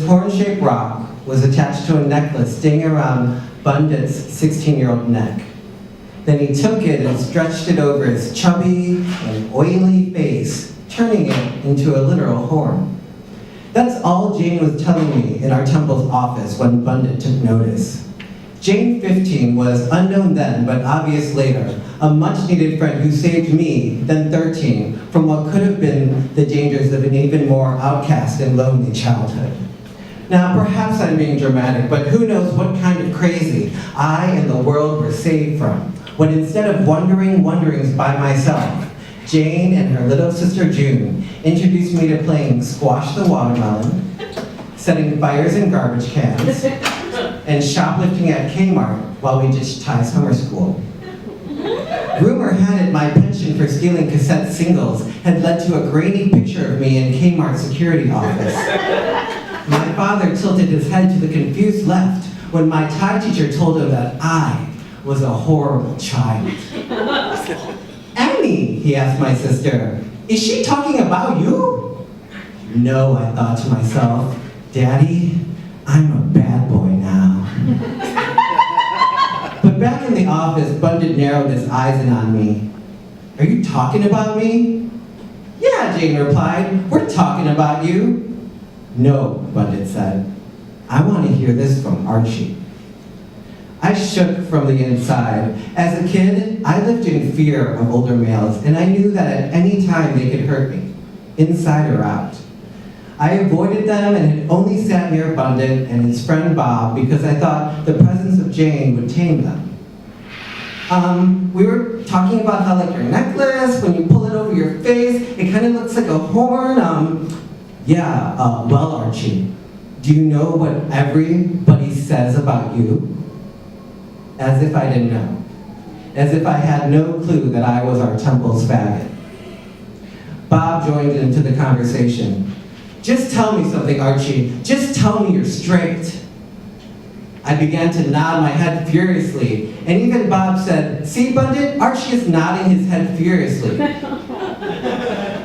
horn-shaped rock was attached to a necklace staying around Bundit's 16-year-old neck. Then he took it and stretched it over his chubby and oily face, turning it into a literal horn. That's all Jane was telling me in our temple's office when Bundit took notice. Jane, 15, was unknown then, but obvious later, a much-needed friend who saved me, then 13, from what could have been the dangers of an even more outcast and lonely childhood. Now, perhaps I'm being dramatic, but who knows what kind of crazy I and the world were saved from, when instead of wondering wonderings by myself, Jane and her little sister June introduced me to playing squash the watermelon, setting fires in garbage cans, and shoplifting at Kmart while we ditched Thai summer school. Rumor had it my penchant for stealing cassette singles had led to a grainy picture of me in Kmart's security office. My father tilted his head to the confused left when my Thai teacher told him that I was a horrible child. Annie, he asked my sister, is she talking about you? No, I thought to myself, Daddy, I'm a bad boy now. But back in the office, Bundit narrowed his eyes in on me. Are you talking about me? Yeah, Jane replied, we're talking about you. No, Bundit said. I want to hear this from Archie. I shook from the inside. As a kid, I lived in fear of older males, and I knew that at any time they could hurt me, inside or out. I avoided them and had only sat near Bundit and his friend Bob because I thought the presence of Jane would tame them. We were talking about how, like, your necklace, when you pull it over your face, it kind of looks like a horn. Well, Archie, do you know what everybody says about you? As if I didn't know. As if I had no clue that I was our temple's faggot. Bob joined into the conversation. Just tell me something, Archie. Just tell me you're straight. I began to nod my head furiously, and even Bob said, see, Bundit, Archie is nodding his head furiously.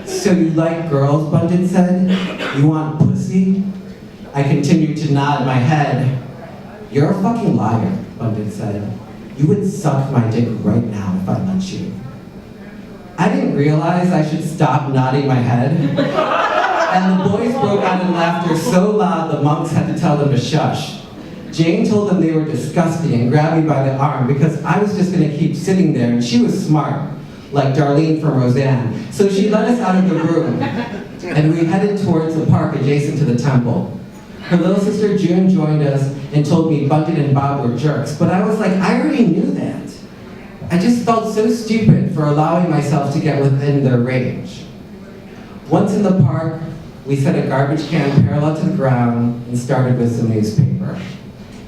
So you like girls, Bundit said? You want pussy? I continued to nod my head. You're a fucking liar, Bundit said. You would suck my dick right now if I let you. I didn't realize I should stop nodding my head. And the boys broke out in laughter so loud the monks had to tell them to shush. Jane told them they were disgusting and grabbed me by the arm because I was just going to keep sitting there, and she was smart, like Darlene from Roseanne. So she let us out of the room, and we headed towards the park adjacent to the temple. Her little sister June joined us and told me Bundit and Bob were jerks, but I was like, I already knew that. I just felt so stupid for allowing myself to get within their range. Once in the park, we set a garbage can parallel to the ground and started with some newspaper.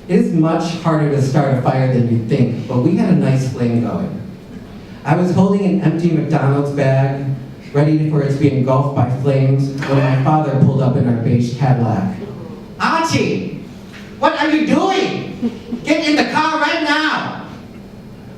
It is much harder to start a fire than you'd think, but we had a nice flame going. I was holding an empty McDonald's bag, ready for it to be engulfed by flames, when my father pulled up in our beige Cadillac. Archie, what are you doing? Get in the car right now!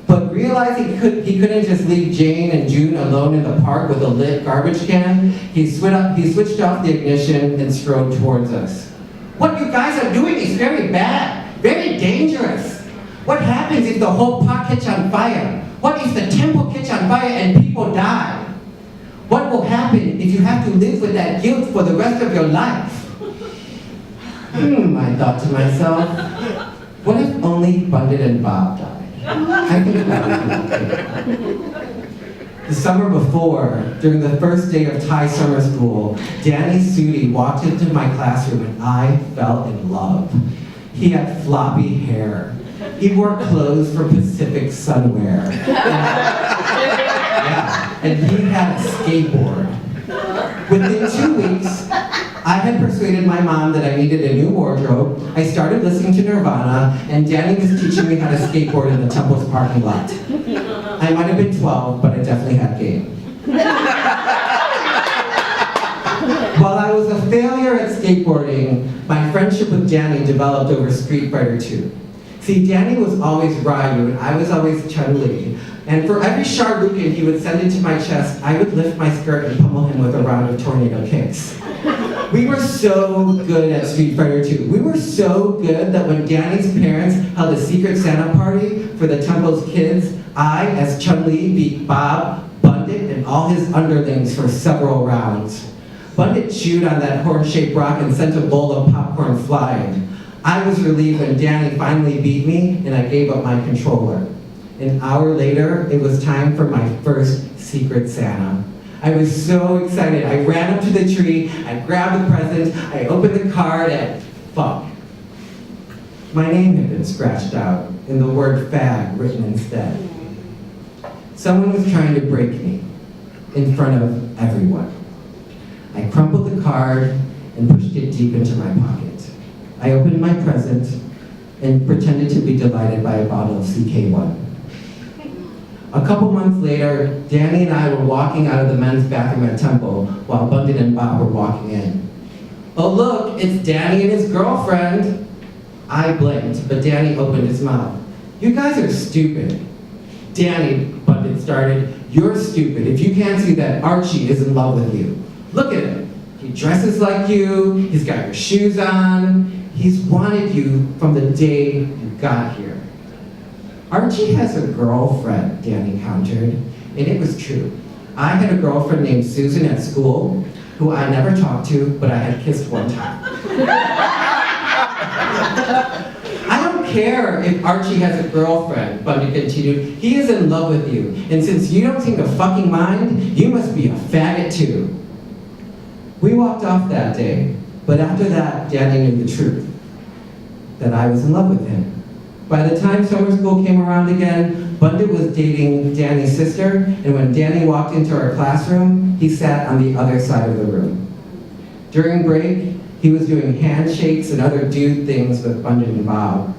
But realizing he couldn't just leave Jane and June alone in the park with a lit garbage can, he switched off the ignition and strode towards us. What you guys are doing is very bad, very dangerous. What happens if the whole park catches on fire? What if the temple catches on fire and people die? What will happen if you have to live with that guilt for the rest of your life? I thought to myself, what if only Bundit and Bob died? I think that would be okay. The summer before, during the first day of Thai summer school, Danny Sudi walked into my classroom and I fell in love. He had floppy hair. He wore clothes from Pacific Sunwear. And he had a skateboard. Within 2 weeks, I had persuaded my mom that I needed a new wardrobe. I started listening to Nirvana, and Danny was teaching me how to skateboard in the temple's parking lot. I might have been 12, but I definitely had game. While I was a failure at skateboarding, my friendship with Danny developed over Street Fighter II. See, Danny was always Ryu, and I was always Chun-Li. And for every Sharyuken he would send into my chest, I would lift my skirt and pummel him with a round of tornado kicks. We were so good at Street Fighter 2. We were so good that when Danny's parents held a secret Santa party for the temple's kids, I, as Chun-Li, beat Bob, Bundit, and all his underlings for several rounds. Bundit chewed on that horn-shaped rock and sent a bowl of popcorn flying. I was relieved when Danny finally beat me and I gave up my controller. An hour later, it was time for my first secret Santa. I was so excited. I ran up to the tree, I grabbed the present, I opened the card, and fuck. My name had been scratched out, and the word fag written instead. Someone was trying to break me in front of everyone. I crumpled the card and pushed it deep into my pocket. I opened my present and pretended to be delighted by a bottle of CK1. A couple months later, Danny and I were walking out of the men's bathroom at Temple while Bundit and Bob were walking in. Oh look, it's Danny and his girlfriend. I blinked, but Danny opened his mouth. You guys are stupid. Danny, Bundit started, you're stupid if you can't see that Archie is in love with you. Look at him. He dresses like you, he's got your shoes on, he's wanted you from the day you got here. Archie has a girlfriend, Danny countered, and it was true. I had a girlfriend named Susan at school, who I never talked to, but I had kissed one time. I don't care if Archie has a girlfriend, Bundy continued. He is in love with you, and since you don't seem to fucking mind, you must be a faggot too. We walked off that day, but after that, Danny knew the truth, that I was in love with him. By the time summer school came around again, Bundit was dating Danny's sister, and when Danny walked into our classroom, he sat on the other side of the room. During break, he was doing handshakes and other dude things with Bundit and Bob.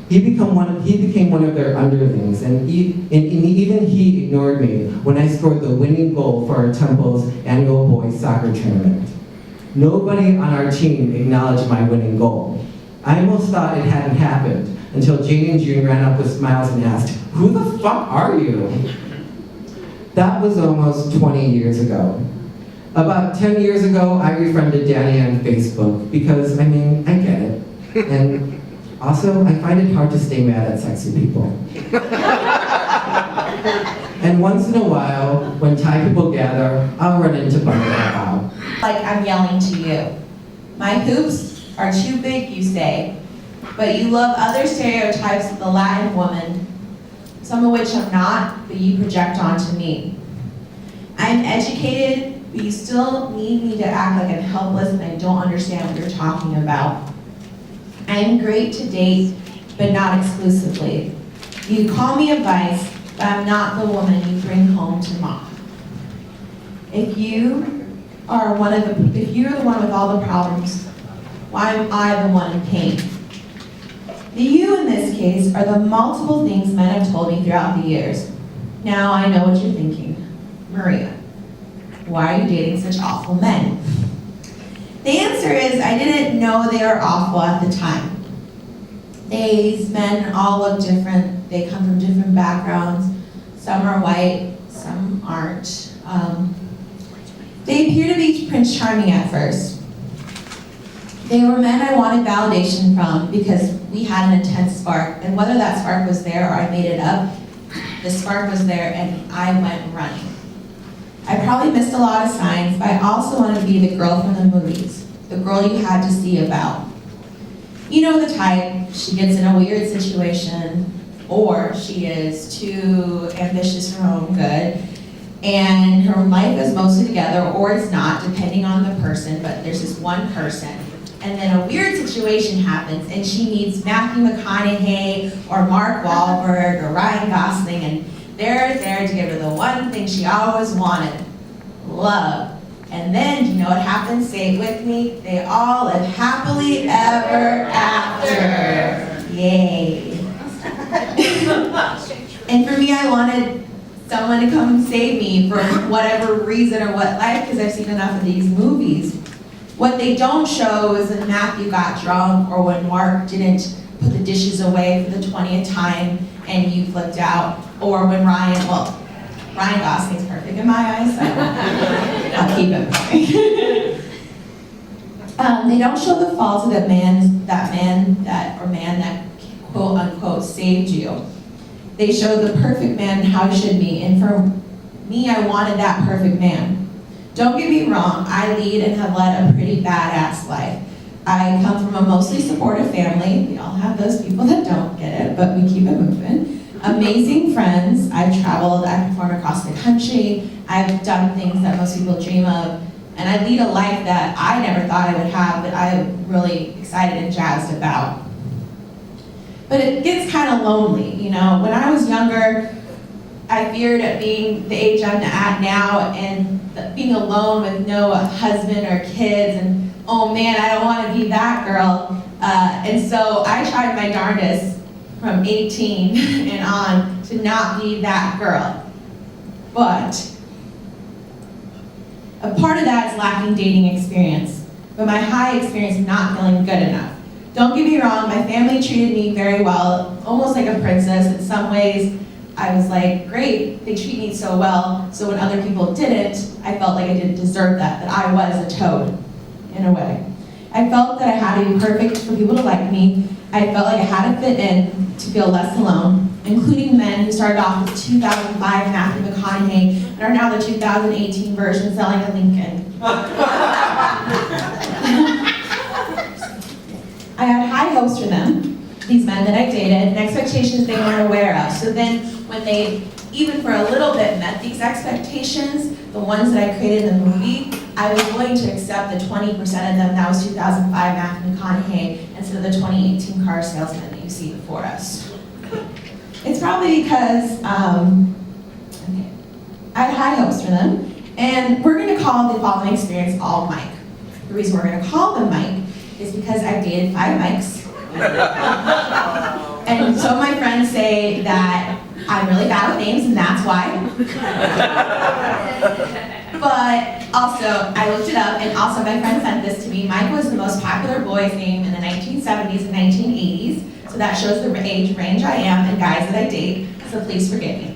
He became one of their underlings, and even he ignored me when I scored the winning goal for our Temple's annual boys soccer tournament. Nobody on our team acknowledged my winning goal. I almost thought it hadn't happened, until Jane and June ran up with smiles and asked, "Who the fuck are you?" That was almost 20 years ago. About 10 years ago, I befriended Danny on Facebook because, I get it. And also, I find it hard to stay mad at sexy people. And once in a while, when Thai people gather, I'll run into Bundy and Bob. Like I'm yelling to you. My hoops are too big, you say. But you love other stereotypes of the Latin woman, some of which I'm not, but you project onto me. I'm educated, but you still need me to act like I'm helpless and I don't understand what you're talking about. I am great to date, but not exclusively. You call me a vice, but I'm not the woman you bring home to mom. If you're the one with all the problems, why am I the one in pain? The you in this case are the multiple things men have told me throughout the years. Now I know what you're thinking. Maria, why are you dating such awful men? The answer is I didn't know they were awful at the time. These men all look different. They come from different backgrounds. Some are white, some aren't. They appear to be Prince Charming at first. They were men I wanted validation from because we had an intense spark, and whether that spark was there or I made it up, the spark was there and I went running. I probably missed a lot of signs, but I also wanted to be the girl from the movies, the girl you had to see about. You know the type, she gets in a weird situation, or she is too ambitious for her own good, and her life is mostly together, or it's not, depending on the person, but there's this one person. And then a weird situation happens, and she needs Matthew McConaughey, or Mark Wahlberg, or Ryan Gosling, and they're there to give her the one thing she always wanted, love. And then, do you know what happens? Say it with me. They all live happily ever after. Yay. And for me, I wanted someone to come save me for whatever reason or what life, because I've seen enough of these movies. What they don't show is when Matthew got drunk, or when Mark didn't put the dishes away for the 20th time and you flipped out, or when Ryan Gosling's perfect in my eyes, so I'll keep it moving. They don't show the faults of that man that quote unquote saved you. They show the perfect man and how he should be, and for me, I wanted that perfect man. Don't get me wrong, I lead and have led a pretty badass life. I come from a mostly supportive family. We all have those people that don't get it, but we keep it moving. Amazing friends. I've traveled, I've performed across the country. I've done things that most people dream of. And I lead a life that I never thought I would have, but I'm really excited and jazzed about. But it gets kind of lonely, you know. When I was younger, I feared at being the age I'm at now and being alone with no husband or kids, and oh man, I don't want to be that girl. And so I tried my darndest from 18 and on to not be that girl. But a part of that is lacking dating experience, but my high experience not feeling good enough. Don't get me wrong, my family treated me very well, almost like a princess. In some ways, I was like, great, they treat me so well, so when other people didn't, I felt like I didn't deserve that I was a toad, in a way. I felt that I had to be perfect for people to like me. I felt like I had to fit in to feel less alone, including men who started off with 2005 Matthew McConaughey and are now the 2018 version selling a Lincoln. I had high hopes for them, these men that I dated, and expectations they weren't aware of. So then when they, even for a little bit, met these expectations, the ones that I created in the movie, I was willing to accept the 20% of them that was 2005 Matthew McConaughey instead of the 2018 car salesman that you see before us. It's probably because I had high hopes for them, and we're going to call the following experience all Mike. The reason we're going to call them Mike is because I've dated 5 Mikes. And so my friends say that I'm really bad with names, and that's why. But also, I looked it up, and also my friend sent this to me. Mike was the most popular boy's name in the 1970s and 1980s, so that shows the age range I am and guys that I date, so please forgive me.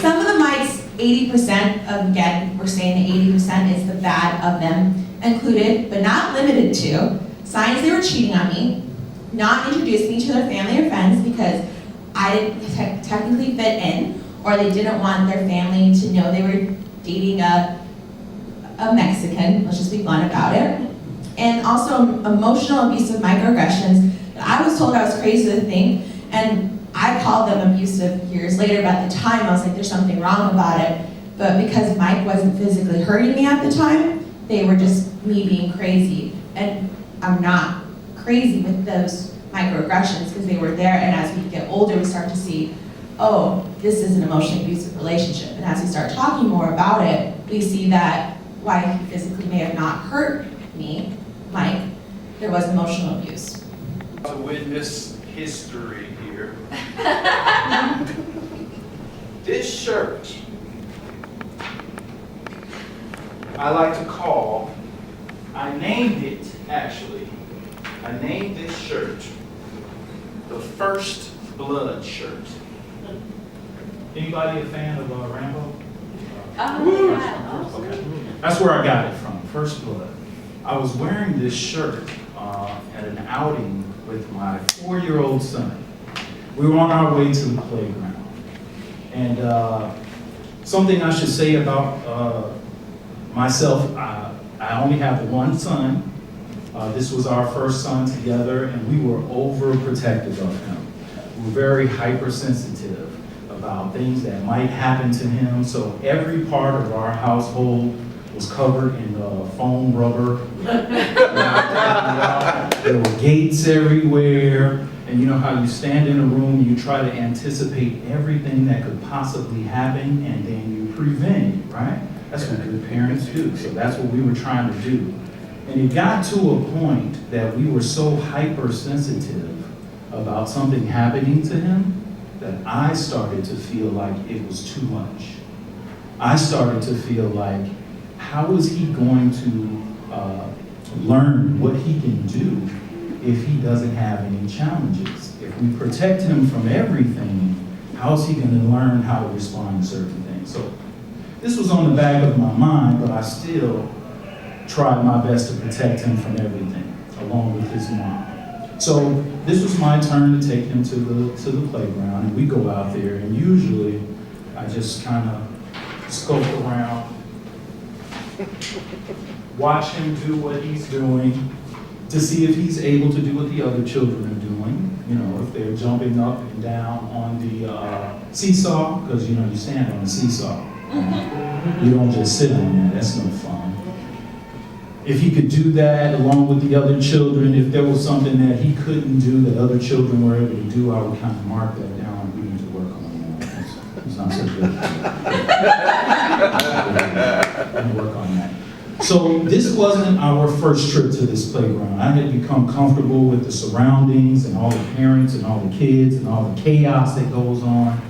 Some of the Mikes, 80% again, we're saying the 80% is the bad of them, included, but not limited to, signs they were cheating on me, not introducing me to their family or friends because I didn't technically fit in, or they didn't want their family to know they were dating a Mexican, let's just be blunt about it. And also emotional abusive microaggressions that I was told I was crazy to think, and I called them abusive years later, but at the time I was like, there's something wrong about it. But because Mike wasn't physically hurting me at the time, they were just me being crazy. And I'm not crazy with those microaggressions because they were there, and as we get older, we start to see, oh, this is an emotionally abusive relationship. And as we start talking more about it, we see that while he physically may have not hurt me, Mike, there was emotional abuse. To witness history here. This shirt, I like to call, I named it actually, I named this shirt the First Blood shirt. Anybody a fan of Rambo? Okay. That's where I got it from, First Blood. I was wearing this shirt at an outing with my 4-year-old son. We were on our way to the playground. And something I should say about myself, I only have one son. This was our first son together, and we were overprotective of him. We were very hypersensitive about things that might happen to him. So every part of our household was covered in foam rubber. There were gates everywhere. And you know how you stand in a room, you try to anticipate everything that could possibly happen, and then you prevent it, right? That's what good parents do. So that's what we were trying to do. And it got to a point that we were so hypersensitive about something happening to him that I started to feel like it was too much. I started to feel like, how is he going to learn what he can do if he doesn't have any challenges? If we protect him from everything, how is he going to learn how to respond to certain things? So this was on the back of my mind, but I still tried my best to protect him from everything, along with his mom. So this was my turn to take him to the playground, and we go out there, and usually I just kind of scope around, watch him do what he's doing, to see if he's able to do what the other children are doing. You know, if they're jumping up and down on the seesaw, because you know, you stand on the seesaw. You don't just sit on that, that's no fun. If he could do that along with the other children, if there was something that he couldn't do that other children were able to do, I would kind of mark that down. We need to work on that. He's not so good. Work on that. So this wasn't our first trip to this playground. I had become comfortable with the surroundings and all the parents and all the kids and all the chaos that goes on.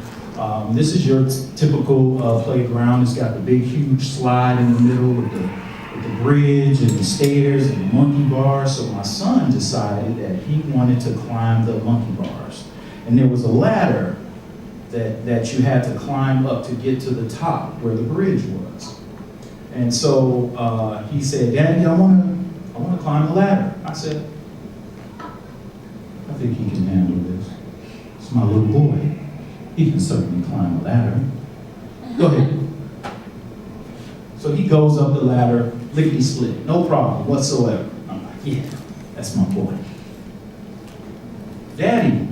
This is your typical playground. It's got the big, huge slide in the middle with the bridge and the stairs and the monkey bars. So my son decided that he wanted to climb the monkey bars. And there was a ladder that you had to climb up to get to the top where the bridge was. And so he said, "Daddy, I want to climb the ladder." I said, "I think he can handle this. It's my little boy. He can certainly climb a ladder. Go ahead." So he goes up the ladder, lickety-split, no problem whatsoever. I'm like, "Yeah, that's my boy." "Daddy,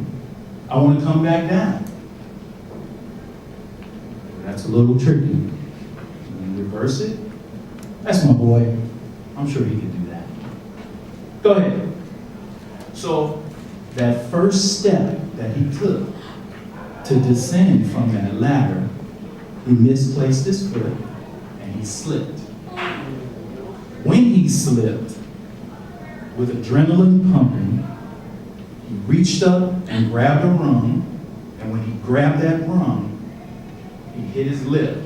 I want to come back down." "That's a little tricky. You reverse it." "That's my boy. I'm sure he can do that." "Go ahead." So that first step that he took to descend from that ladder, he misplaced his foot and he slipped. When he slipped, with adrenaline pumping, he reached up and grabbed a rung, and when he grabbed that rung, he hit his lip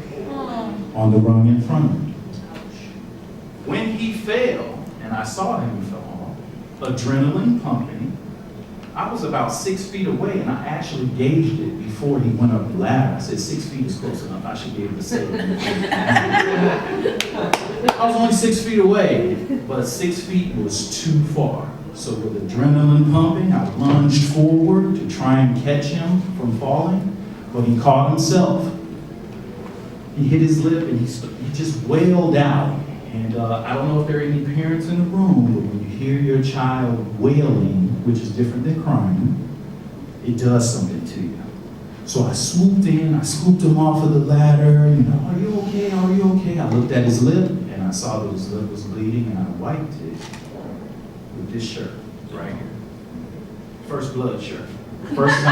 on the rung in front of him. When he fell, and I saw him fall, adrenaline pumping, I was about 6 feet away, and I actually gauged it before he went up the ladder. I said, 6 feet is close enough. I should be able to say it. I was only 6 feet away, but 6 feet was too far. So with adrenaline pumping, I lunged forward to try and catch him from falling, but he caught himself. He hit his lip, and he just wailed out. And I don't know if there are any parents in the room, but when you hear your child wailing, which is different than crying, it does something to you. So I swooped in, I scooped him off of the ladder, you know, "Are you okay, are you okay?" I looked at his lip, and I saw that his lip was bleeding, and I wiped it with this shirt right here. First blood shirt. First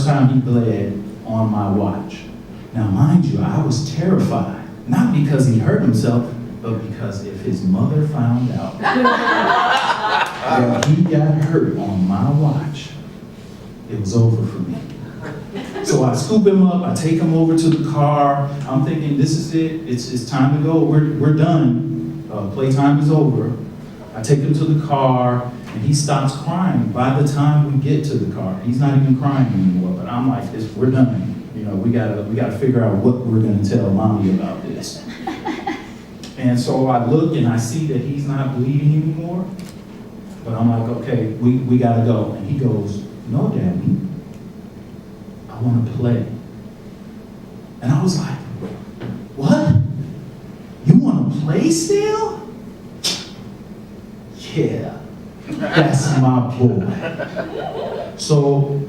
time he bled on my watch. Now mind you, I was terrified. Not because he hurt himself, but because if his mother found out that he got hurt on my watch, it was over for me. So I scoop him up, I take him over to the car. I'm thinking, this is it, it's time to go, we're done. Playtime is over. I take him to the car, and he stops crying by the time we get to the car. He's not even crying anymore, but I'm like, we're done. You know, we gotta figure out what we're gonna tell mommy about this. And so I look and I see that he's not bleeding anymore, but I'm like, okay, we gotta go. And he goes, "No, Daddy, I wanna play." And I was like, "What? You wanna play still?" "Yeah, that's my boy." So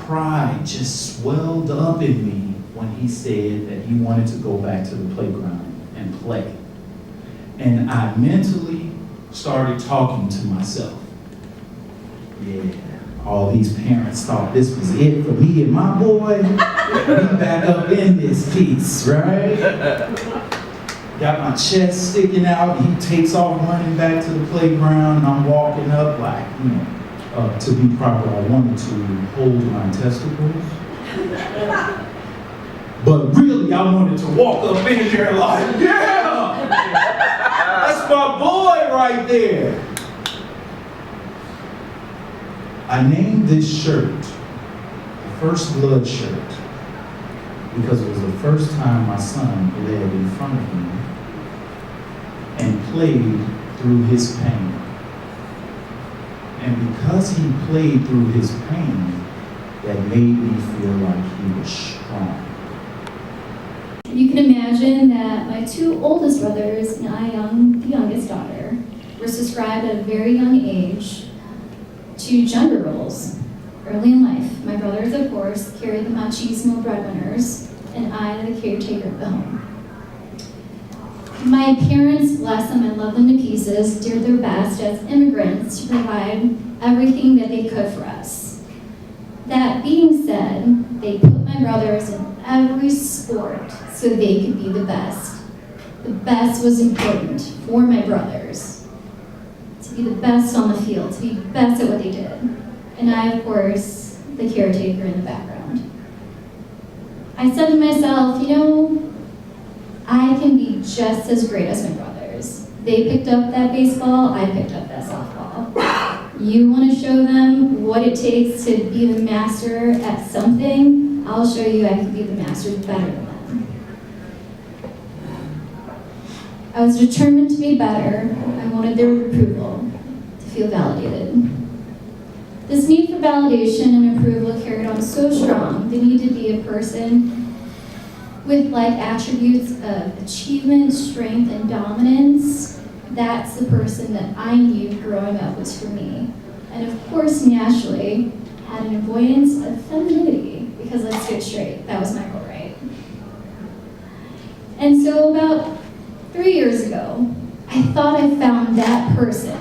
pride just swelled up in me when he said that he wanted to go back to the playground and play. And I mentally started talking to myself. Yeah, all these parents thought this was it for me and my boy. We back up in this piece, right? Got my chest sticking out. He takes off running back to the playground, and I'm walking up like, you know, to be proper, I wanted to hold my testicles. But really, I wanted to walk up in there like, yeah! That's my boy right there! I named this shirt the First Blood shirt because it was the first time my son bled in front of me and played through his pain. And because he played through his pain, that made me feel like he was strong. You can imagine that my two oldest brothers and the youngest daughter, were subscribed at a very young age to gender roles. Early in life, my brothers, of course, carried the machismo breadwinners, and I the caretaker of the home. My parents, bless them and love them to pieces, did their best as immigrants to provide everything that they could for us. That being said, they put my brothers in every sport so they could be the best. The best was important for my brothers. To be the best on the field, to be the best at what they did. And I, of course, the caretaker in the background. I said to myself, you know, I can be just as great as my brothers. They picked up that baseball, I picked up that softball. You want to show them what it takes to be the master at something, I'll show you I can be the master better than them. I was determined to be better. I wanted their approval, to feel validated. This need for validation and approval carried on so strong, the need to be a person with like attributes of achievement, strength, and dominance. That's the person that I knew growing up was for me. And of course, naturally, had an avoidance of femininity, because let's get straight, that was my goal, right? And so about 3 years ago, I thought I found that person.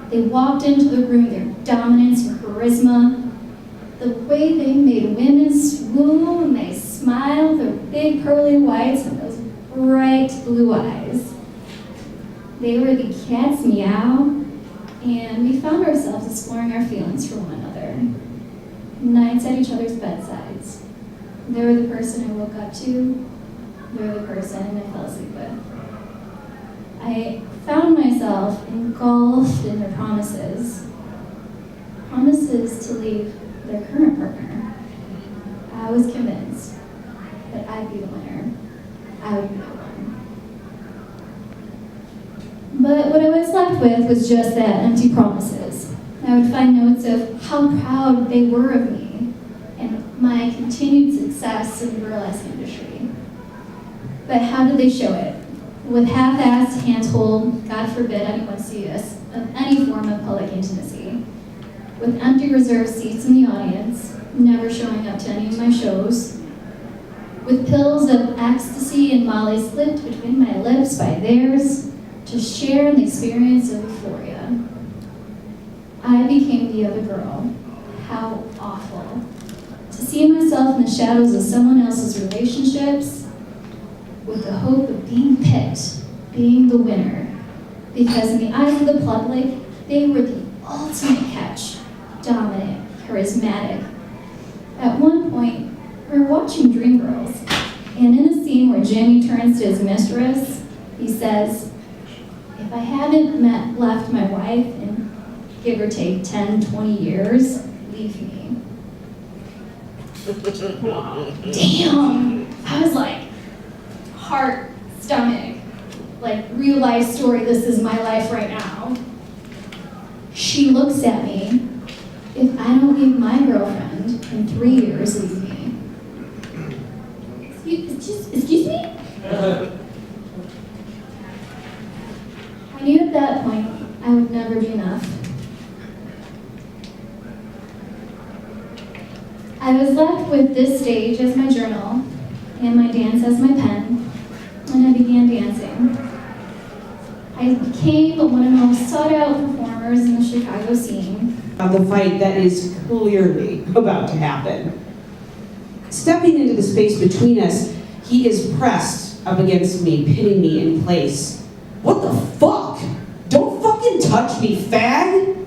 They walked into the room, their dominance and charisma, the way they made women swoon when they smiled, their big pearly whites and those bright blue eyes. They were the cat's meow, and we found ourselves exploring our feelings for one another. Nights at each other's bedsides. They were the person I woke up to, they were the person I fell asleep with. I found myself engulfed in their promises to leave their current partner. I was convinced that I'd be the winner. I would be the one. But what I was left with was just that empty promises. I would find notes of how proud they were of me and my continued success in the burlesque industry. But how did they show it? With half-assed hand-hold, God forbid anyone see us, of any form of public intimacy. With empty reserved seats in the audience, never showing up to any of my shows. With pills of ecstasy and Molly slipped between my lips by theirs to share in the experience of euphoria. I became the other girl. How awful. To see myself in the shadows of someone else's relationships, with the hope of being picked, being the winner. Because in the eyes of the public, they were the ultimate catch, dominant, charismatic. At one point, we were watching Dreamgirls, and in a scene where Jimmy turns to his mistress, he says, if I hadn't left my wife in give or take 10, 20 years, leave me. Damn! I was like, heart, stomach, like real life story, this is my life right now. She looks at me, if I don't leave my girlfriend in 3 years, leave me. Excuse me? I knew at that point I would never be enough. I was left with this stage as my journal and my dance as my pen. And I began dancing. I became one of the most sought-out performers in the Chicago scene. The fight that is clearly about to happen. Stepping into the space between us, he is pressed up against me, pinning me in place. What the fuck? Don't fucking touch me, fag!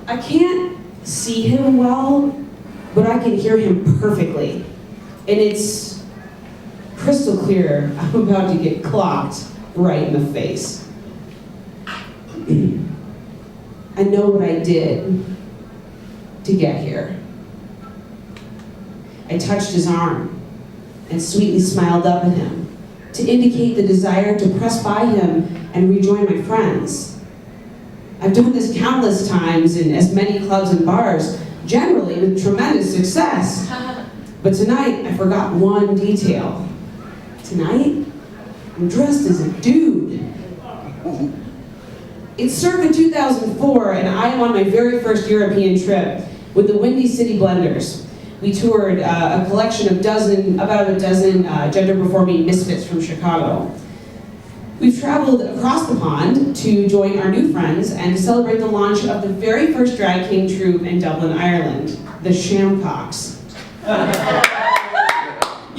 I can't see him well, but I can hear him perfectly. And it's crystal clear, I'm about to get clocked right in the face. I know what I did to get here. I touched his arm and sweetly smiled up at him to indicate the desire to press by him and rejoin my friends. I've done this countless times in as many clubs and bars, generally with tremendous success. But tonight, I forgot one detail. Tonight, I'm dressed as a dude. It's circa 2004, and I am on my very first European trip with the Windy City Blenders. We toured a collection of about a dozen gender-performing misfits from Chicago. We've traveled across the pond to join our new friends and to celebrate the launch of the very first drag king troupe in Dublin, Ireland, the Shamcocks.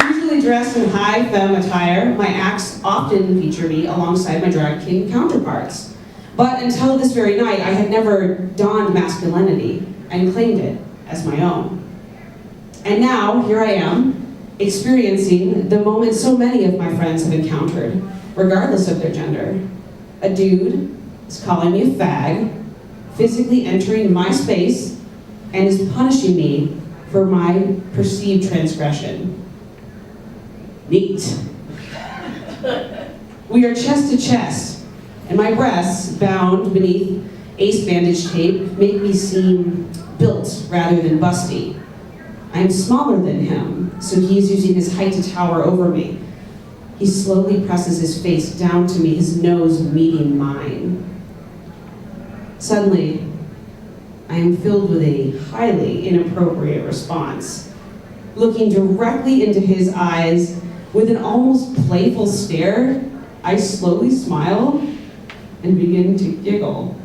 Usually dressed in high femme attire, my acts often feature me alongside my drag king counterparts. But until this very night, I had never donned masculinity and claimed it as my own. And now, here I am, experiencing the moment so many of my friends have encountered, regardless of their gender. A dude is calling me a fag, physically entering my space, and is punishing me for my perceived transgression. Neat. We are chest to chest, and my breasts, bound beneath ace bandage tape, make me seem built rather than busty. I am smaller than him, so he is using his height to tower over me. He slowly presses his face down to me, his nose meeting mine. Suddenly, I am filled with a highly inappropriate response. Looking directly into his eyes with an almost playful stare, I slowly smile and begin to giggle.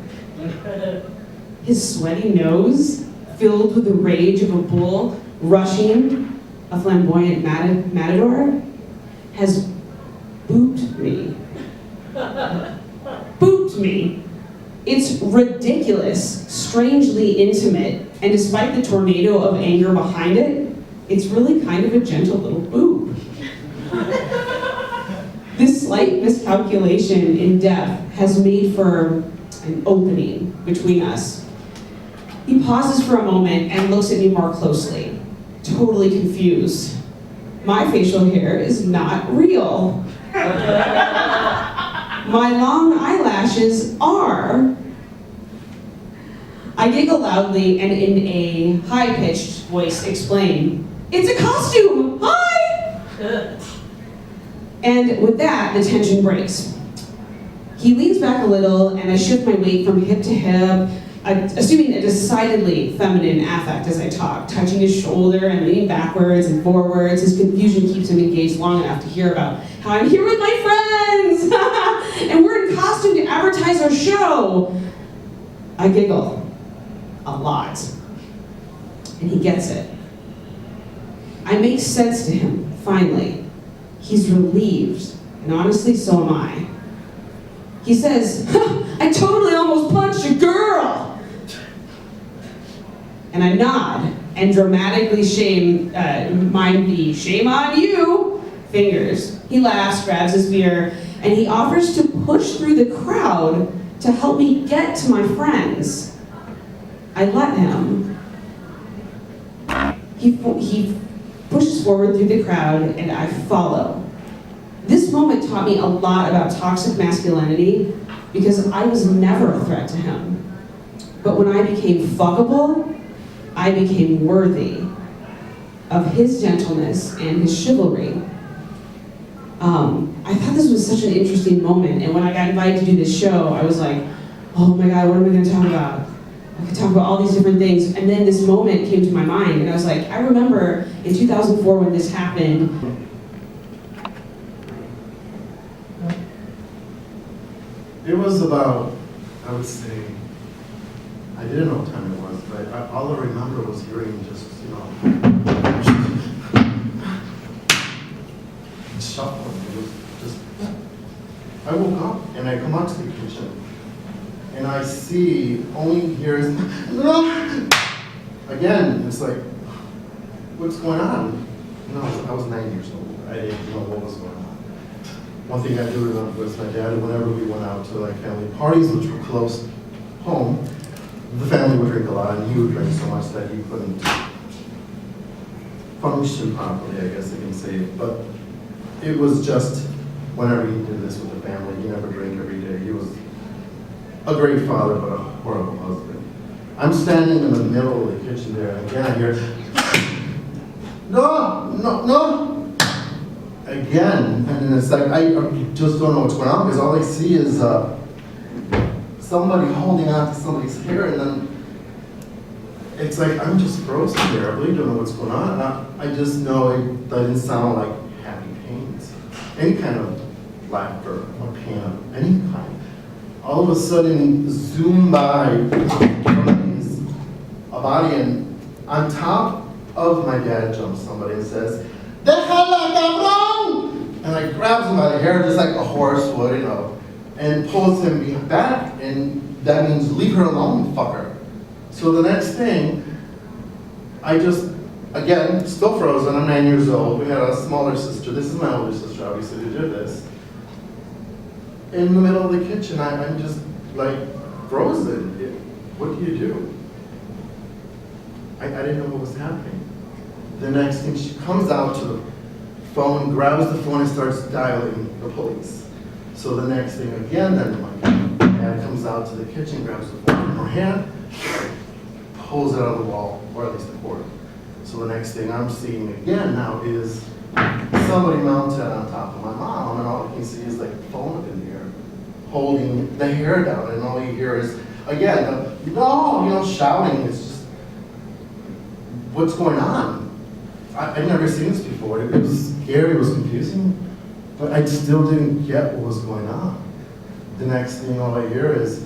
His sweaty nose, filled with the rage of a bull rushing a flamboyant matador, has booped me. Booped me. It's ridiculous, strangely intimate, and despite the tornado of anger behind it, it's really kind of a gentle little boop. This slight miscalculation in depth has made for an opening between us. He pauses for a moment and looks at me more closely, totally confused. My facial hair is not real. My long eyelashes are. I giggle loudly and in a high-pitched voice explain, "It's a costume! Hi!" And with that, the tension breaks. He leans back a little and I shift my weight from hip to hip, assuming a decidedly feminine affect as I talk, touching his shoulder and leaning backwards and forwards. His confusion keeps him engaged long enough to hear about how I'm here with my friends! And we're in costume to advertise our show. I giggle. A lot. And he gets it. I make sense to him, finally. He's relieved, and honestly, so am I. He says, "I totally almost punched a girl!" And I nod and dramatically mime the "shame on you" fingers. He laughs, grabs his beer, and he offers to push through the crowd to help me get to my friends. I let him. He pushes forward through the crowd, and I follow. This moment taught me a lot about toxic masculinity because I was never a threat to him. But when I became fuckable, I became worthy of his gentleness and his chivalry. I thought this was such an interesting moment, and when I got invited to do this show, I was like, oh my God, what are we gonna talk about? I could talk about all these different things, and then this moment came to my mind, and I was like, I remember in 2004 when this happened. It was about, I would say, I didn't know what time it was, but all I remember was hearing just, shuffling. It was just, I woke up and I come out to the kitchen and I see, only hears, again, it's like, what's going on? I was 9 years old. I didn't know what was going on. One thing I do remember was my dad, whenever we went out to like family parties, which were close home, the family would drink a lot and he would drink so much that he couldn't function properly, I guess I can say. But it was just whenever he did this with the family, he never drank every day. He was a great father, but a horrible husband. I'm standing in the middle of the kitchen there, and again I hear, no, again, and then it's like, I just don't know what's going on, because all I see is somebody holding on to somebody's hair, and then it's like, I'm just frozen there. I really don't know what's going on. I just know it doesn't sound like happy pains. Any kind of laughter or pain of any kind. All of a sudden, zoom by a body, and on top of my dad jumps somebody and says, "Déjala, cabrón!" And like grabs him by the hair just like a horse would, you know, and pulls him back, and that means leave her alone, fucker. So the next thing, I just, again, still frozen, I'm 9 years old, we had a smaller sister, this is my older sister obviously who did this. In the middle of the kitchen, I'm just like frozen. What do you do? I didn't know what was happening. The next thing, she comes out to the phone, grabs the phone and starts dialing the police. So the next thing again, then my dad comes out to the kitchen, grabs the phone in her hand, pulls it out of the wall, or at least the cord. So the next thing I'm seeing again now is somebody mounted on top of my mom, and all I can see is like the phone up in the air, holding the hair down, and all you hear is, again, no, you know, shouting. It's just, what's going on? I'd never seen this before. It was scary, it was confusing, but I still didn't get what was going on. The next thing all I hear is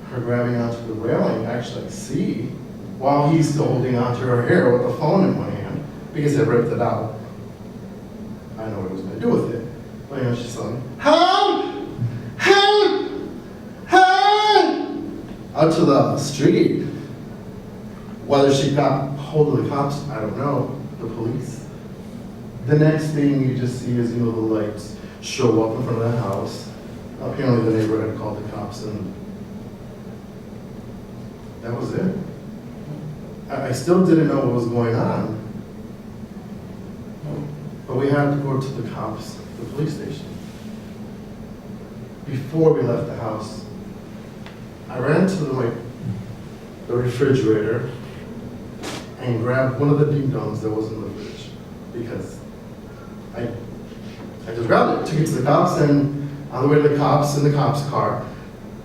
her grabbing onto the railing. Actually, I see, while he's still holding onto her hair with the phone in one hand, because I ripped it out. I know what he was going to do with it. But you know, she's saying, "Help! Help! Help!" Out to the street. Whether she got hold of the cops, I don't know, the police. The next thing you just see is, you know, the lights show up in front of the house. Apparently the neighbor had called the cops, and that was it. I still didn't know what was going on. But we had to go to the cops, the police station. Before we left the house, I ran to the refrigerator and grabbed one of the ding dongs that was in the fridge, because I just grabbed it, took it to the cops, and on the way to the cops, in the cops' car,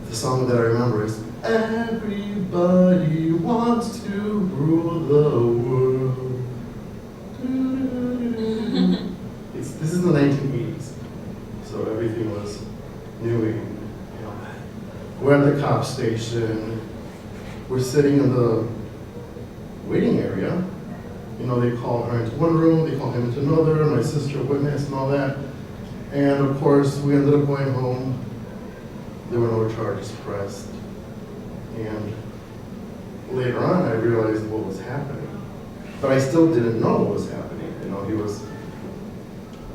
the song that I remember is, "Everybody wants to rule the world." This is the 1980s, so everything was new. You know, we're at the cop station. We're sitting in the waiting area. You know, they call her into one room, they call him into another, my sister witness and all that. And of course, we ended up going home. There were no charges pressed. And later on, I realized what was happening. But I still didn't know what was happening. You know, he was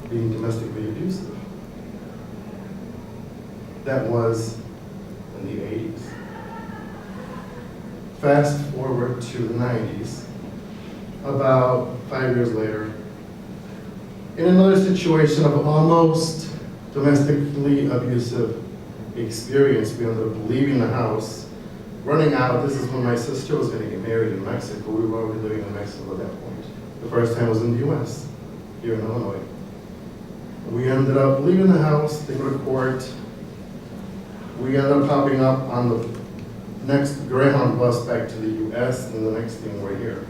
being domestically abusive. That was in the 80s. Fast forward to the 90s, about 5 years later, in another situation of almost domestically abusive experience, we ended up leaving the house, running out. This is when my sister was going to get married in Mexico. We were already living in Mexico at that point. The first time was in the US, here in Illinois. We ended up leaving the house, they go to court. We ended up popping up on the next Greyhound bus back to the US, and the next thing we're here.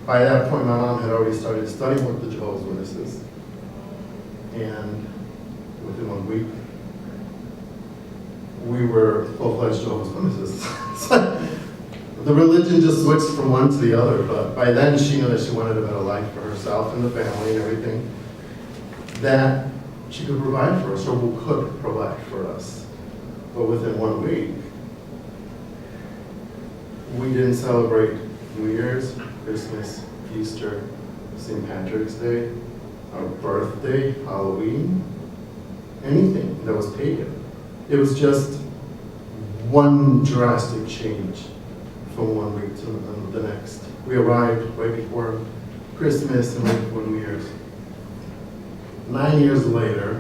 By that point, my mom had already started studying with the Jehovah's Witnesses. And within 1 week, we were full-fledged Jehovah's Witnesses. The religion just switched from one to the other, but by then she knew that she wanted a better life for herself and the family and everything that she could provide for us, or who could provide for us. But within 1 week, we didn't celebrate New Year's, Christmas, Easter, St. Patrick's Day, our birthday, Halloween, anything that was pagan. It was just one drastic change from 1 week to the next. We arrived right before Christmas and right before New Year's. 9 years later,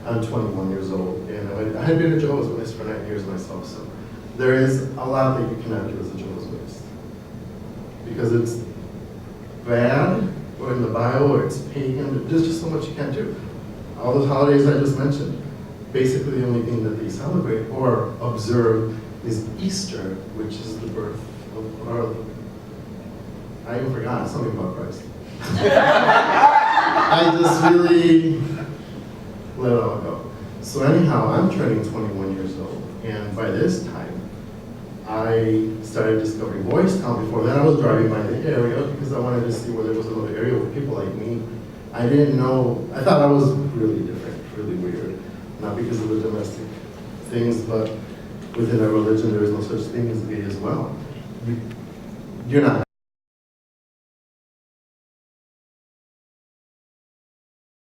I'm 21 years old, and I had been a Jehovah's Witness for 9 years myself, so there is a lot that you cannot do as a Jehovah's Witness. Because it's bad, or in the Bible, or it's pagan, there's just so much you can't do. All those holidays I just mentioned, basically the only thing that they celebrate or observe is Easter, which is the birth of our Lord. I even forgot something about Christ. I just really let it all go. So anyhow, I'm turning 21 years old, and by this time, I started discovering Boys Town. Before that, I was driving by the area because I wanted to see where there was another area with people like me. I didn't know, I thought I was really different, really weird. Not because of the domestic things, but within our religion, there is no such thing as gay as well. You're not